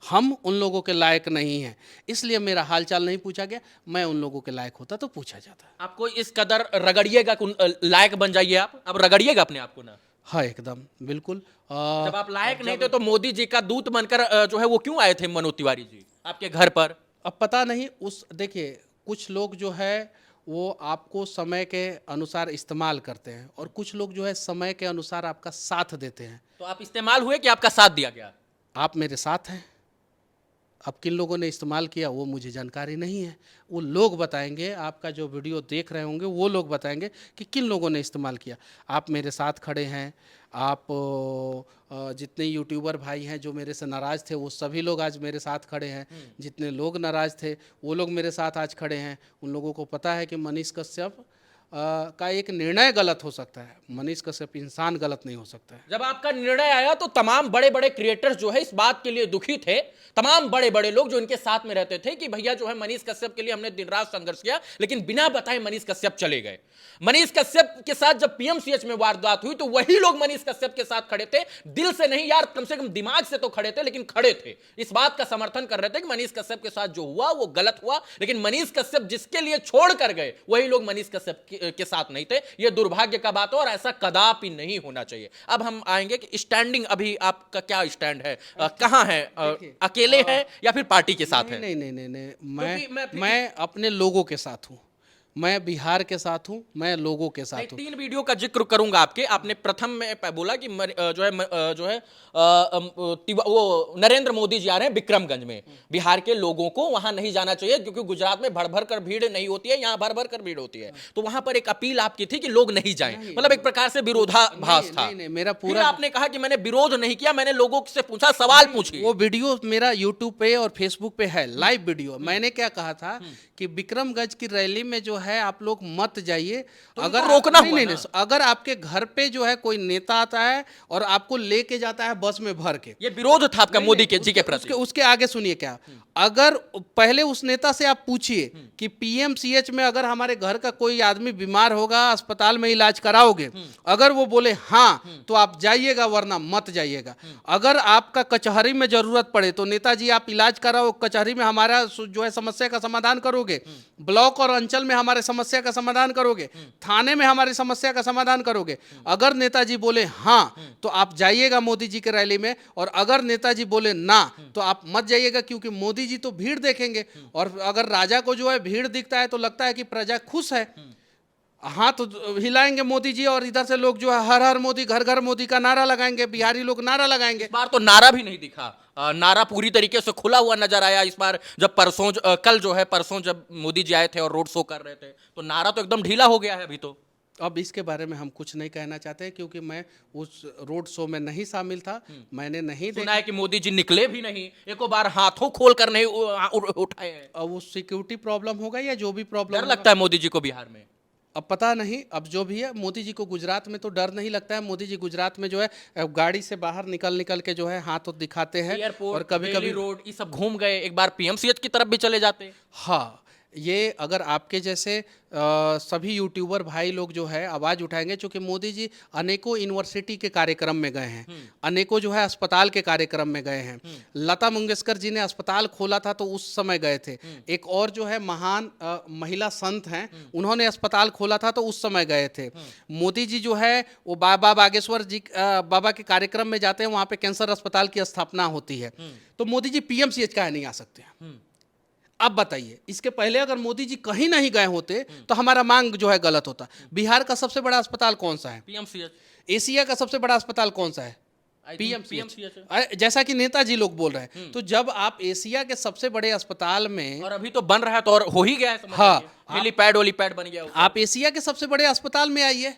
हम उन लोगों के लायक नहीं हैं, इसलिए मेरा हालचाल नहीं पूछा गया। मैं उन लोगों के लायक होता तो पूछा जाता। आपको इस कदर रगड़िएगा, लायक बन जाइए आप, अब रगड़िएगा अपने आप को ना। हाँ, एकदम बिल्कुल। जब आप लायक नहीं थे तो मोदी जी का दूत बनकर जो है वो क्यों आए थे मनोज तिवारी जी आपके घर पर? अब पता नहीं, देखिए, कुछ लोग जो है वो आपको समय के अनुसार इस्तेमाल करते हैं, और कुछ लोग जो है समय के अनुसार आपका साथ देते हैं। तो आप इस्तेमाल हुए कि आपका साथ दिया गया? आप मेरे साथ हैं। अब किन लोगों ने इस्तेमाल किया वो मुझे जानकारी नहीं है, वो लोग बताएंगे। आपका जो वीडियो देख रहे होंगे वो लोग बताएंगे कि किन लोगों ने इस्तेमाल किया। आप मेरे साथ खड़े हैं, आप जितने यूट्यूबर भाई हैं जो मेरे से नाराज़ थे वो सभी लोग आज मेरे साथ खड़े हैं। जितने लोग नाराज़ थे वो लोग मेरे साथ आज खड़े हैं। उन लोगों को पता है कि मनीष कश्यप का एक निर्णय गलत हो सकता है, मनीष कश्यप इंसान गलत नहीं हो सकता है। जब आपका निर्णय आया तो तमाम बड़े बड़े क्रिएटर्स जो है इस बात के लिए दुखी थे, तमाम बड़े बड़े लोग जो इनके साथ में रहते थे कि भैया जो है मनीष कश्यप के लिए हमने दिन रात संघर्ष किया, लेकिन बिना बताए मनीष कश्यप चले गए। मनीष कश्यप के साथ जब पीएमसीएच में वारदात हुई तो वही लोग मनीष कश्यप के साथ खड़े थे, दिल से नहीं यार, कम से कम दिमाग से तो खड़े थे, लेकिन खड़े थे, इस बात का समर्थन कर रहे थे कि मनीष कश्यप के साथ जो हुआ वो गलत हुआ। लेकिन मनीष कश्यप जिसके लिए छोड़ कर गए वही लोग मनीष कश्यप के साथ नहीं थे। ये दुर्भाग्य का बात है और ऐसा कदापि नहीं होना चाहिए। अब हम आएंगे कि स्टैंडिंग, अभी आपका क्या स्टैंड है, कहां है, अकेले है या फिर पार्टी के साथ है? नहीं नहीं नहीं नहीं, मैं अपने लोगों के साथ हूँ, मैं बिहार के साथ हूँ, मैं लोगों के साथ हूँ। 3 वीडियो का जिक्र करूंगा आपके। आपने प्रथम में बोला कि जो है वो नरेंद्र मोदी जी आ रहे हैं विक्रमगंज में, बिहार के लोगों को वहां नहीं जाना चाहिए क्योंकि गुजरात में भर भर कर भीड़ नहीं होती है, यहाँ भर भर कर भीड़ होती है। तो वहां पर एक अपील आपकी थी कि लोग नहीं जाएं, मतलब एक प्रकार से विरोधाभास था। नहीं, मेरा फिर पूरा आपने कहा कि मैंने विरोध नहीं किया, मैंने लोगों से पूछा, सवाल पूछिए। वो वीडियो मेरा यूट्यूब पे और फेसबुक पे है, लाइव वीडियो। मैंने क्या कहा था कि विक्रमगंज की रैली में जो है आप लोग मत जाइए। तो अगर रोकना नहीं, हुआ नहीं, ना। नहीं, अगर आपके घर पे जो है कोई नेता आता है और आपको लेके जाता है बस में भर के, ये विरोध था आपका मोदी के जी के प्रति। उसके आगे सुनिए क्या, अगर पहले उस नेता से आप पूछिए कि पीएमसीएच में अगर हमारे घर का कोई आदमी बीमार होगा अस्पताल में इलाज कराओगे, अगर वो बोले हाँ तो आप जाइएगा, वरना मत जाइएगा। अगर आपका कचहरी में जरूरत पड़े तो नेताजी आप इलाज कराओ, कचहरी में हमारा जो है समस्या का समाधान करोगे, ब्लॉक और अंचल में हमारे समस्या का समाधान करोगे, थाने में हमारी समस्या का समाधान करोगे। अगर नेताजी बोले हाँ तो आप जाइएगा मोदी जी के रैली में, और अगर नेताजी बोले ना तो आप मत जाइएगा, क्योंकि मोदी जी तो भीड़ देखेंगे और अगर राजा को जो है भीड़ दिखता है तो लगता है कि प्रजा खुश है, हाँ तो हिलाएंगे मोदी जी, और इधर से लोग जो है हर हर मोदी, घर घर मोदी का नारा लगाएंगे, बिहारी लोग नारा लगाएंगे। इस बार तो नारा भी नहीं दिखा, नारा पूरी तरीके से खुला हुआ नजर आया इस बार। जब परसों जब मोदी जी आए थे और रोड शो कर रहे थे तो नारा तो एकदम ढीला हो गया है अभी तो। अब इसके बारे में हम कुछ नहीं कहना चाहते क्योंकि मैं उस रोड शो में नहीं शामिल था, मैंने नहीं सुना है कि मोदी जी निकले भी नहीं, एको बार हाथों खोल कर नहीं उठाए हैं। अब वो सिक्योरिटी प्रॉब्लम होगा या जो भी प्रॉब्लम डर लगता है मोदी जी को बिहार में। अब पता नहीं, अब जो भी है, मोदी जी को गुजरात में तो डर नहीं लगता है। मोदी जी गुजरात में जो है गाड़ी से बाहर निकल के जो है हाथ दिखाते हैं, और कभी कभी रोड ये सब घूम गए, एक बार पीएमसीएच की तरफ भी चले जाते। हाँ, ये अगर आपके जैसे सभी यूट्यूबर भाई लोग जो है आवाज़ उठाएंगे, क्योंकि मोदी जी अनेकों यूनिवर्सिटी के कार्यक्रम में गए हैं, अनेकों जो है अस्पताल के कार्यक्रम में गए हैं। लता मंगेशकर जी ने अस्पताल खोला था तो उस समय गए थे। एक और जो है महान महिला संत हैं, उन्होंने अस्पताल खोला था तो उस समय गए थे। मोदी जी जो है वो बाबा बागेश्वर जी बाबा के कार्यक्रम में जाते हैं, वहाँ पे कैंसर अस्पताल की स्थापना होती है। तो मोदी जी पीएमसीएच काहे नहीं आ सकते हैं? अब बताइए, इसके पहले अगर मोदी जी कहीं नहीं गए होते तो हमारा मांग जो है गलत होता। बिहार का सबसे बड़ा अस्पताल कौन सा है? पीएमसीएच। एशिया का सबसे बड़ा अस्पताल कौन सा है? पीएमसीएच। जैसा कि नेताजी लोग बोल रहे हैं, तो जब आप एशिया के सबसे बड़े अस्पताल में, और अभी तो बन रहा है तो और हो ही गया है, हाँ, हेलीपैड बन गया। आप एशिया के सबसे बड़े अस्पताल में आइए।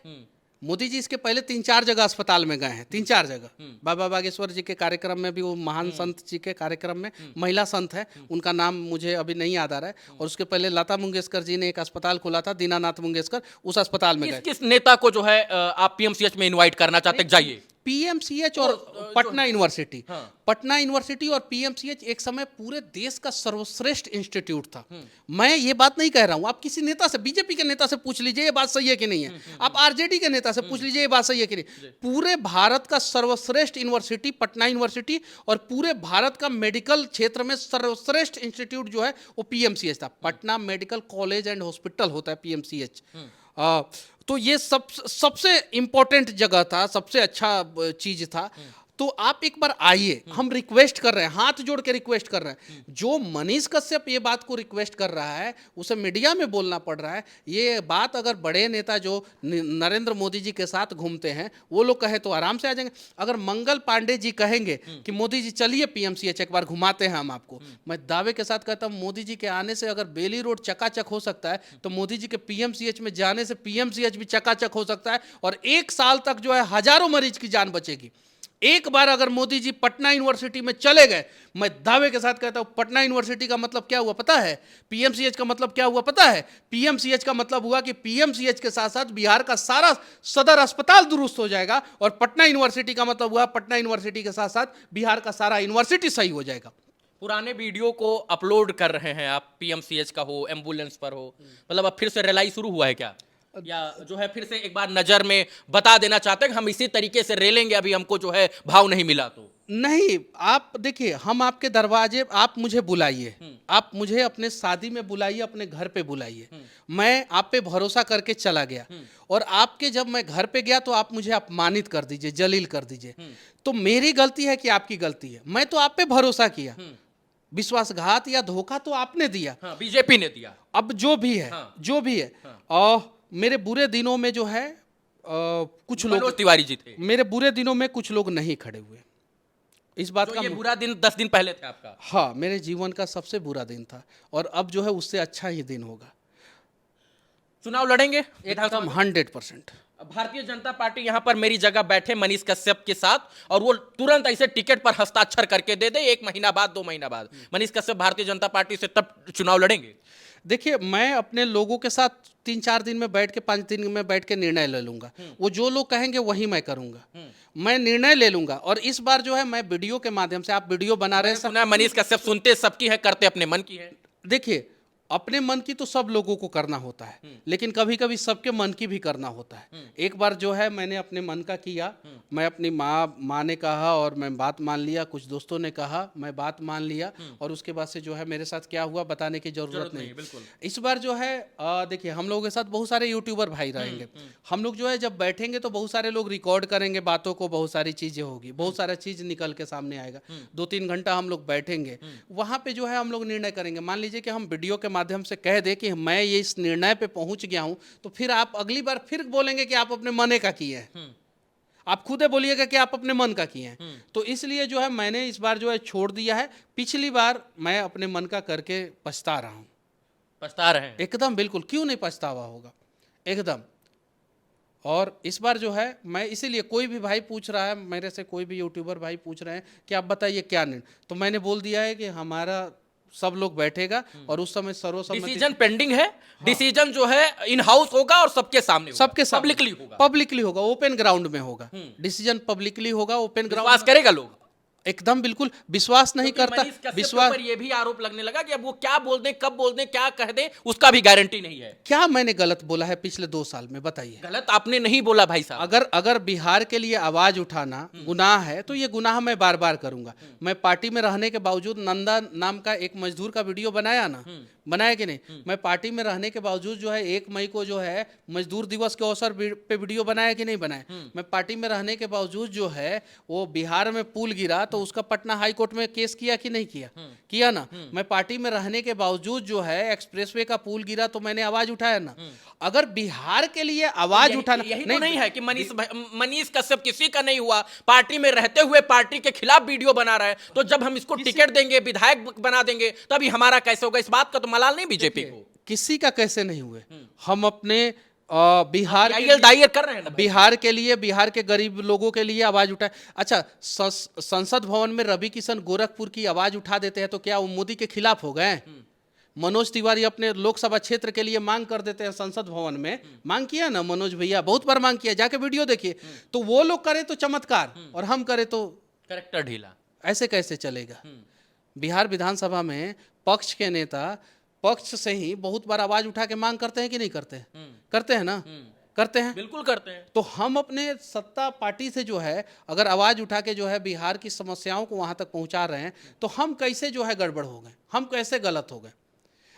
मोदी जी इसके पहले 3-4 जगह अस्पताल में गए हैं, 3-4 जगह। बाबा बागेश्वर जी के कार्यक्रम में भी, वो महान संत जी के कार्यक्रम में, महिला संत है, उनका नाम मुझे अभी नहीं याद आ रहा है। और उसके पहले लता मंगेशकर जी ने एक अस्पताल खोला था, दीनानाथ मंगेशकर, उस अस्पताल में गए। किस नेता को जो है आप पीएमसीएच में इनवाइट करना चाहते, जाइए? पीएमसीएच और पटना यूनिवर्सिटी, पटना यूनिवर्सिटी और पीएमसीएच एक समय पूरे देश का सर्वश्रेष्ठ इंस्टीट्यूट था। मैं ये बात नहीं कह रहा हूं, आप किसी नेता से, बीजेपी के नेता से पूछ लीजिए ये बात सही है कि नहीं है, आप आरजेडी के नेता से पूछ लीजिए ये बात सही है कि नहीं। पूरे भारत का सर्वश्रेष्ठ यूनिवर्सिटी पटना यूनिवर्सिटी, और पूरे भारत का मेडिकल क्षेत्र में सर्वश्रेष्ठ इंस्टीट्यूट जो है वो पीएमसीएच था। Patna medical college and hospital होता है पीएमसीएच। तो ये सबसे इम्पोर्टेंट जगह था, सबसे अच्छा चीज था। तो आप एक बार आइए, हम रिक्वेस्ट कर रहे हैं, हाथ जोड़ के रिक्वेस्ट कर रहे हैं। जो मनीष कश्यप ये बात को रिक्वेस्ट कर रहा है, उसे मीडिया में बोलना पड़ रहा है। ये बात अगर बड़े नेता जो नरेंद्र मोदी जी के साथ घूमते हैं वो लोग कहे तो आराम से आ जाएंगे। अगर मंगल पांडे जी कहेंगे कि मोदी जी चलिए पीएमसीएच एक बार घुमाते हैं हम आपको, मैं दावे के साथ कहता हूं मोदी जी के आने से अगर बेली रोड चकाचक हो सकता है तो मोदी जी के पीएमसीएच में जाने से पीएमसीएच भी चकाचक हो सकता है, और 1 साल तक जो है हजारों मरीज की जान बचेगी। एक बार अगर मोदी जी पटना यूनिवर्सिटी में चले गए, मैं दावे के साथ कहता हूं पटना यूनिवर्सिटी का मतलब क्या हुआ पता है, पीएमसीएच का मतलब क्या हुआ पता है, पीएमसीएच का मतलब हुआ कि पीएमसीएच के साथ साथ बिहार का सारा सदर अस्पताल दुरुस्त हो जाएगा, और पटना यूनिवर्सिटी का मतलब हुआ पटना यूनिवर्सिटी के साथ साथ बिहार का सारा यूनिवर्सिटी सही हो जाएगा। पुराने वीडियो को अपलोड कर रहे हैं आप, पीएमसीएच का हो, एम्बुलेंस पर हो, मतलब अब फिर से रेलाई शुरू हुआ है क्या, या जो है फिर से एक बार नजर में बता देना चाहते हैं कि हम इसी तरीके से रेलेंगे, अभी हमको जो है भाव नहीं मिला तो? नहीं, आप देखिए, हम आपके दरवाजे, आप मुझे बुलाइए, आप मुझे अपने शादी में बुलाइए, अपने घर पे बुलाइए, मैं आप पे भरोसा करके चला गया, और आपके जब मैं घर पे गया तो आप मुझे अपमानित कर दीजिए, जलील कर दीजिए, तो मेरी गलती है कि आपकी गलती है? मैं तो आप पे भरोसा किया, विश्वासघात या धोखा तो आपने दिया, हाँ, बीजेपी ने दिया। अब जो भी है, हाँ, जो भी है, मेरे बुरे दिनों में जो है कुछ लोग, मनोज तिवारी जी थे, मेरे बुरे दिनों में कुछ लोग नहीं खड़े हुए। इस बात तो का ये बुरा दिन 10 दिन पहले था आपका? हाँ, मेरे जीवन का सबसे बुरा दिन था, और अब जो है उससे अच्छा ही दिन होगा। चुनाव लड़ेंगे एकदम 100%। भारतीय जनता पार्टी यहां पर मेरी जगह बैठे मनीष कश्यप के साथ, और वो तुरंत ऐसे टिकट पर हस्ताक्षर करके दे दे 1 महीना बाद, 2 महीना बाद, मनीष कश्यप भारतीय जनता पार्टी से तब चुनाव लड़ेंगे? देखिए, मैं अपने लोगों के साथ 3-4 दिन में बैठ के, 5 दिन में बैठ के निर्णय ले लूंगा। वो जो लोग कहेंगे वही मैं करूंगा, मैं निर्णय ले लूंगा। और इस बार जो है मैं वीडियो के माध्यम से, आप वीडियो बना रहे हैं, सुना है मनीष कश्यप सुनते सबकी है, करते अपने मन की है। देखिए, अपने मन की तो सब लोगों को करना होता है, लेकिन कभी कभी सबके मन की भी करना होता है। एक बार जो है मैंने अपने मन का किया, मैं अपनी माँ ने कहा और मैं बात मान लिया, कुछ दोस्तों ने कहा, मैं बात मान लिया, और उसके बाद से जो है मेरे साथ क्या हुआ बताने की जरूरत नहीं। बिल्कुल। इस बार जो है देखिए, हम लोगों के साथ बहुत सारे यूट्यूबर भाई रहेंगे। हम लोग जो है जब बैठेंगे तो बहुत सारे लोग रिकॉर्ड करेंगे बातों को, बहुत सारी चीजें होगी, बहुत सारा चीज निकल के सामने आएगा। 2-3 घंटा हम लोग बैठेंगे, वहां पे जो है हम लोग निर्णय करेंगे। मान लीजिए कि हम वीडियो के माध्यम से कह दे कि मैं ये इस निर्णय पे पहुंच गया हूं, तो फिर आप अगली बार फिर बोलेंगे कि आप अपने मन का किए हैं, आप खुद बोलिएगा कि आप अपने मन का किए हैं। तो इसलिए जो है मैंने इस बार जो है छोड़ दिया है। पिछली बार मैं अपने मन का करके पछता रहा हूं। पछता रहे हैं? एकदम बिल्कुल, क्यों नहीं पछतावा होगा, एकदम। और इस बार जो है मैं इसीलिए, कोई भी भाई पूछ रहा है मेरे से, कोई भी यूट्यूबर भाई पूछ रहे हैं कि आप बताइए क्या निर्णय, तो मैंने बोल दिया है कि हमारा सब लोग बैठेगा और उस समय सर्वसम्मति, डिसीजन पेंडिंग है। डिसीजन जो है इन हाउस होगा और सबके सामने, सबके सामने पब्लिकली होगा, पब्लिकली होगा, ओपन ग्राउंड में होगा। डिसीजन पब्लिकली होगा, ओपन ग्राउंड। विश्वास करेगा लोग? एकदम बिल्कुल विश्वास नहीं करता। विश्वास पर ये भी आरोप लगने लगा कि अब वो क्या बोल दें, कब बोल दें, क्या कह दें, उसका भी गारंटी नहीं है। क्या मैंने गलत बोला है पिछले 2 साल में, बताइए? गलत आपने नहीं बोला भाई साहब। अगर बिहार के लिए आवाज उठाना गुनाह है तो ये गुनाह मैं बार बार करूंगा। मैं पार्टी में रहने के बावजूद नंदा नाम का एक मजदूर का वीडियो बनाया ना, बनाया कि नहीं? मैं पार्टी में रहने के बावजूद जो है 1 मई को जो है मजदूर दिवस के अवसर पे वीडियो बनाया कि नहीं बनाया? मैं पार्टी में रहने के बावजूद जो है वो बिहार में पुल गिरा तो उसका पटना हाई कोर्ट में केस किया कि नहीं किया? किया ना। मैं पार्टी में रहने के बावजूद जो है एक्सप्रेसवे का पुल गिरा तो मैंने आवाज उठाया ना। अगर बिहार के लिए आवाज उठाना यही तो नहीं है कि मनीष कश्यप किसी का नहीं हुआ, पार्टी में रहते हुए पार्टी के खिलाफ वीडियो बना रहा है, तो जब हम इसको टिकट देंगे, विधायक बना देंगे, तभी हमारा कैसे होगा? इस बात का तो मलाल नहीं बीजेपी को। किसी का कैसे नहीं हुए, हम अपने बिहार कर रहे हैं ना, बिहार के लिए, बिहार के गरीब लोगों के लिए आवाज उठाए। अच्छा, संसद भवन में रवि किशन गोरखपुर की आवाज उठा देते हैं तो क्या वो मोदी के खिलाफ हो गए? मनोज तिवारी अपने लोकसभा क्षेत्र के लिए मांग कर देते हैं, संसद भवन में मांग किया ना मनोज भैया, बहुत बार मांग किया, जाके वीडियो देखिए। तो वो लोग करे तो चमत्कार और हम करे तो कैरेक्टर ढीला, ऐसे कैसे चलेगा? बिहार विधानसभा में पक्ष के नेता पक्ष से ही बहुत बार आवाज उठा के मांग करते हैं कि नहीं करते हैं? करते हैं ना, करते हैं, बिल्कुल करते हैं। तो हम अपने सत्ता पार्टी से जो है अगर आवाज उठा के जो है बिहार की समस्याओं को वहां तक पहुंचा रहे हैं तो हम कैसे जो है गड़बड़ हो गए, हम कैसे गलत हो गए?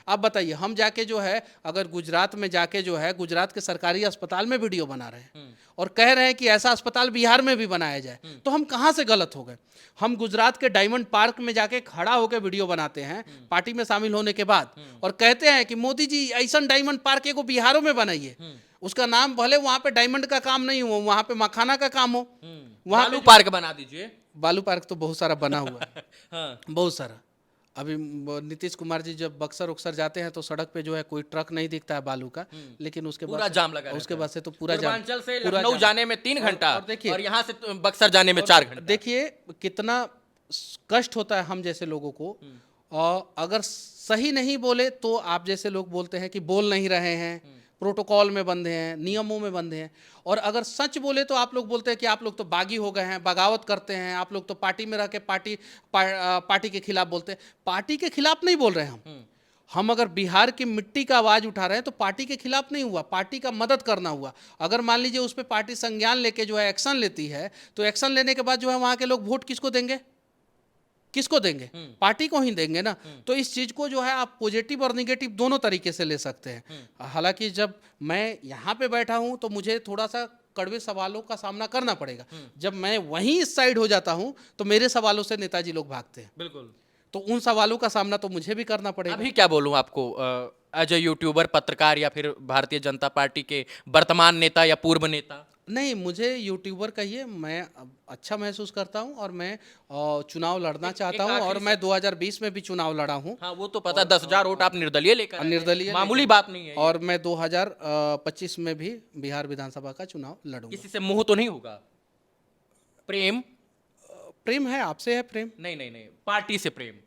आप बताइए, हम जाके जो है अगर गुजरात में जाके जो है गुजरात के सरकारी अस्पताल में वीडियो बना रहे हैं और कह रहे हैं कि ऐसा अस्पताल बिहार में भी बनाया जाए, तो हम कहाँ से गलत हो गए? हम गुजरात के डायमंड पार्क में जाके खड़ा होकर वीडियो बनाते हैं पार्टी में शामिल होने के बाद और कहते हैं कि मोदी जी ऐसा डायमंड पार्क एगो बिहारों में बनाइए, उसका नाम भले वहां पे डायमंड का काम नहीं हो, वहां पे मखाना का काम हो, वहां बालू पार्क बना दीजिए। बालू पार्क तो बहुत सारा बना हुआ है। हाँ। बहुत सारा। अभी नीतीश कुमार जी जब बक्सर उक्सर जाते हैं तो सड़क पे जो है कोई ट्रक नहीं दिखता है बालू का, लेकिन उसके पूरा बाद जाम लगा उसके बाद से तो पूरा जाम, पूर्वांचल से पूरा लखनऊ जाम। जाने में 3 घंटा और देखिए, और यहाँ से तो बक्सर जाने में 4 घंटा। देखिए कितना कष्ट होता है हम जैसे लोगों को। और अगर सही नहीं बोले तो आप जैसे लोग बोलते हैं कि बोल नहीं रहे हैं, प्रोटोकॉल में बंधे हैं, नियमों में बंधे हैं। और अगर सच बोले तो आप लोग बोलते हैं कि आप लोग तो बागी हो गए हैं, बगावत करते हैं, आप लोग तो पार्टी में रह के पार्टी के खिलाफ बोलते हैं। पार्टी के खिलाफ नहीं बोल रहे हैं हम अगर बिहार की मिट्टी का आवाज उठा रहे हैं तो पार्टी के खिलाफ नहीं हुआ, पार्टी का मदद करना हुआ। अगर मान लीजिए उस पर पार्टी संज्ञान लेके जो है एक्शन लेती है, तो एक्शन लेने के बाद जो है वहां के लोग वोट किसको देंगे? किसको देंगे? पार्टी को ही देंगे ना। तो इस चीज को जो है आप पॉजिटिव और निगेटिव दोनों तरीके से ले सकते हैं। हालांकि जब मैं यहाँ पे बैठा हूँ तो मुझे थोड़ा सा कड़वे सवालों का सामना करना पड़ेगा। जब मैं वहीं इस साइड हो जाता हूँ तो मेरे सवालों से नेताजी लोग भागते हैं। बिल्कुल। तो उन सवालों का सामना तो मुझे भी करना पड़ेगा। अभी क्या बोलूं आपको, एज ए यूट्यूबर, पत्रकार या फिर भारतीय जनता पार्टी के वर्तमान नेता या पूर्व नेता? नहीं, मुझे यूट्यूबर कहिए, मैं अच्छा महसूस करता हूँ और मैं चुनाव लड़ना चाहता हूँ और मैं 2020 में भी चुनाव लड़ा हूँ। हाँ, वो तो पता, 10,000 वोट आप निर्दलीय लेकर आए हैं। निर्दलीय मामूली बात नहीं है। और मैं 2025 में भी बिहार विधानसभा का चुनाव लड़ूंगा। किसी से मुंह तो नहीं होगा? प्रेम? प्रेम है, आपसे है प्रेम। नहीं नहीं नहीं, पार्टी से प्रेम।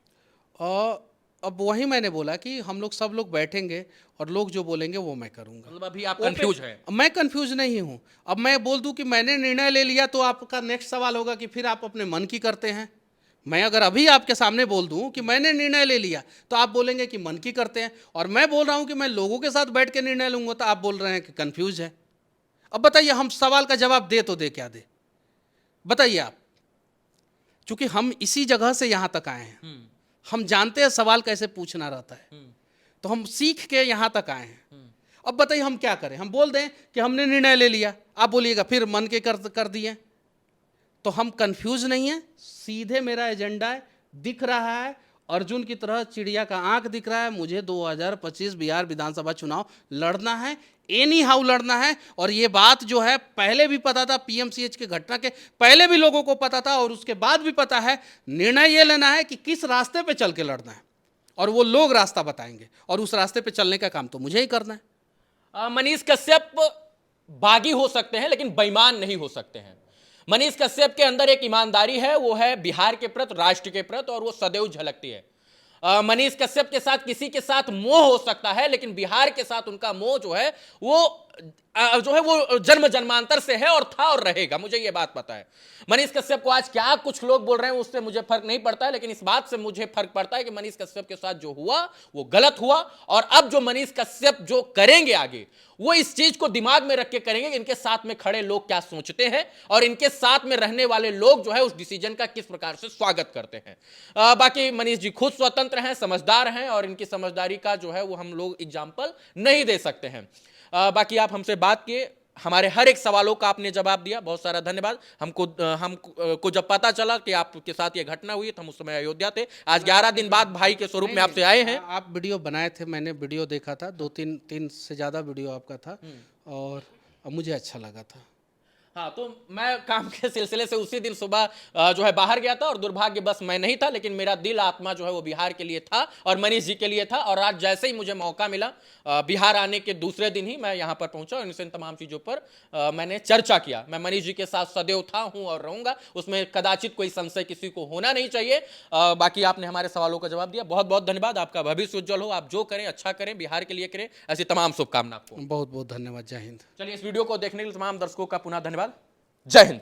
अब वही मैंने बोला कि हम लोग सब लोग बैठेंगे और लोग जो बोलेंगे वो मैं करूंगा। मतलब अभी आप कंफ्यूज हैं? मैं कंफ्यूज नहीं हूं। अब मैं बोल दूं कि मैंने निर्णय ले लिया तो आपका नेक्स्ट सवाल होगा कि फिर आप अपने मन की करते हैं। मैं अगर अभी आपके सामने बोल दूं कि मैंने निर्णय ले लिया तो आप बोलेंगे कि मन की करते हैं, और मैं बोल रहा हूं कि मैं लोगों के साथ बैठ के निर्णय लूंगा तो आप बोल रहे हैं कि कंफ्यूज है। अब बताइए, हम सवाल का जवाब दे तो दे क्या दे? बताइए आप। चूंकि हम इसी जगह से यहां तक आए हैं, हम जानते हैं सवाल कैसे पूछना रहता है, तो हम सीख के यहां तक आए हैं। अब बताइए हम क्या करें? हम बोल दें कि हमने निर्णय ले लिया, आप बोलिएगा फिर मन के कर दिए। तो हम कंफ्यूज नहीं है, सीधे मेरा एजेंडा है, दिख रहा है, अर्जुन की तरह चिड़िया का आंख दिख रहा है। मुझे 2025 बिहार विधानसभा चुनाव लड़ना है, एनी हाउ लड़ना है। और ये बात जो है पहले भी पता था, पीएमसीएच की घटना के पहले भी लोगों को पता था और उसके बाद भी पता है। निर्णय ये लेना है कि किस रास्ते पे चल के लड़ना है, और वो लोग रास्ता बताएंगे और उस रास्ते पे चलने का काम तो मुझे ही करना है। मनीष कश्यप बागी हो सकते हैं लेकिन बेईमान नहीं हो सकते हैं। मनीष कश्यप के अंदर एक ईमानदारी है, वो है बिहार के प्रति, राष्ट्र के प्रति, और वो सदैव झलकती है। मनीष कश्यप के साथ किसी के साथ मोह हो सकता है, लेकिन बिहार के साथ उनका मोह जो है वो जन्म जन्मांतर से है और था और रहेगा, मुझे ये बात पता है। मनीष कश्यप को आज क्या कुछ लोग बोल रहे हैं उससे मुझे फर्क नहीं पड़ता है, लेकिन इस बात से मुझे फर्क पड़ता है कि मनीष कश्यप के साथ जो हुआ वो गलत हुआ। और अब जो मनीष कश्यप जो करेंगे आगे, वो इस चीज को दिमाग में रख के करेंगे कि इनके साथ में खड़े लोग क्या सोचते हैं और इनके साथ में रहने वाले लोग जो है उस डिसीजन का किस प्रकार से स्वागत करते हैं। बाकी मनीष जी खुद स्वतंत्र हैं, समझदार हैं, और इनकी समझदारी का जो है वो हम लोग एग्जाम्पल नहीं दे सकते हैं। बाकी आप हमसे बात किए, हमारे हर एक सवालों का आपने जवाब दिया, बहुत सारा धन्यवाद। हमको जब पता चला कि आपके साथ ये घटना हुई तो हम उस समय अयोध्या थे, आज 11 दिन बाद भाई के स्वरूप में आपसे आए हैं। आप वीडियो बनाए थे, मैंने वीडियो देखा था, 2-3 से ज़्यादा वीडियो आपका था और मुझे अच्छा लगा था। हाँ, तो मैं काम के सिलसिले से उसी दिन सुबह जो है बाहर गया था और दुर्भाग्य बस मैं नहीं था, लेकिन मेरा दिल आत्मा जो है वो बिहार के लिए था और मनीष जी के लिए था। और आज जैसे ही मुझे मौका मिला, बिहार आने के दूसरे दिन ही मैं यहाँ पर पहुंचा और इनसे तमाम चीज़ों पर मैंने चर्चा किया। मैं मनीष जी के साथ सदैव था, हूँ और रहूँगा, उसमें कदाचित कोई संशय किसी को होना नहीं चाहिए। बाकी आपने हमारे सवालों का जवाब दिया, बहुत बहुत धन्यवाद। आपका भविष्य उज्जवल हो, आप जो करें अच्छा करें, बिहार के लिए करें, ऐसी तमाम शुभकामना आपको। बहुत बहुत धन्यवाद। जय हिंद। चलिए, इस वीडियो को देखने के लिए तमाम दर्शकों का पुनः धन्यवाद। जय हिंद।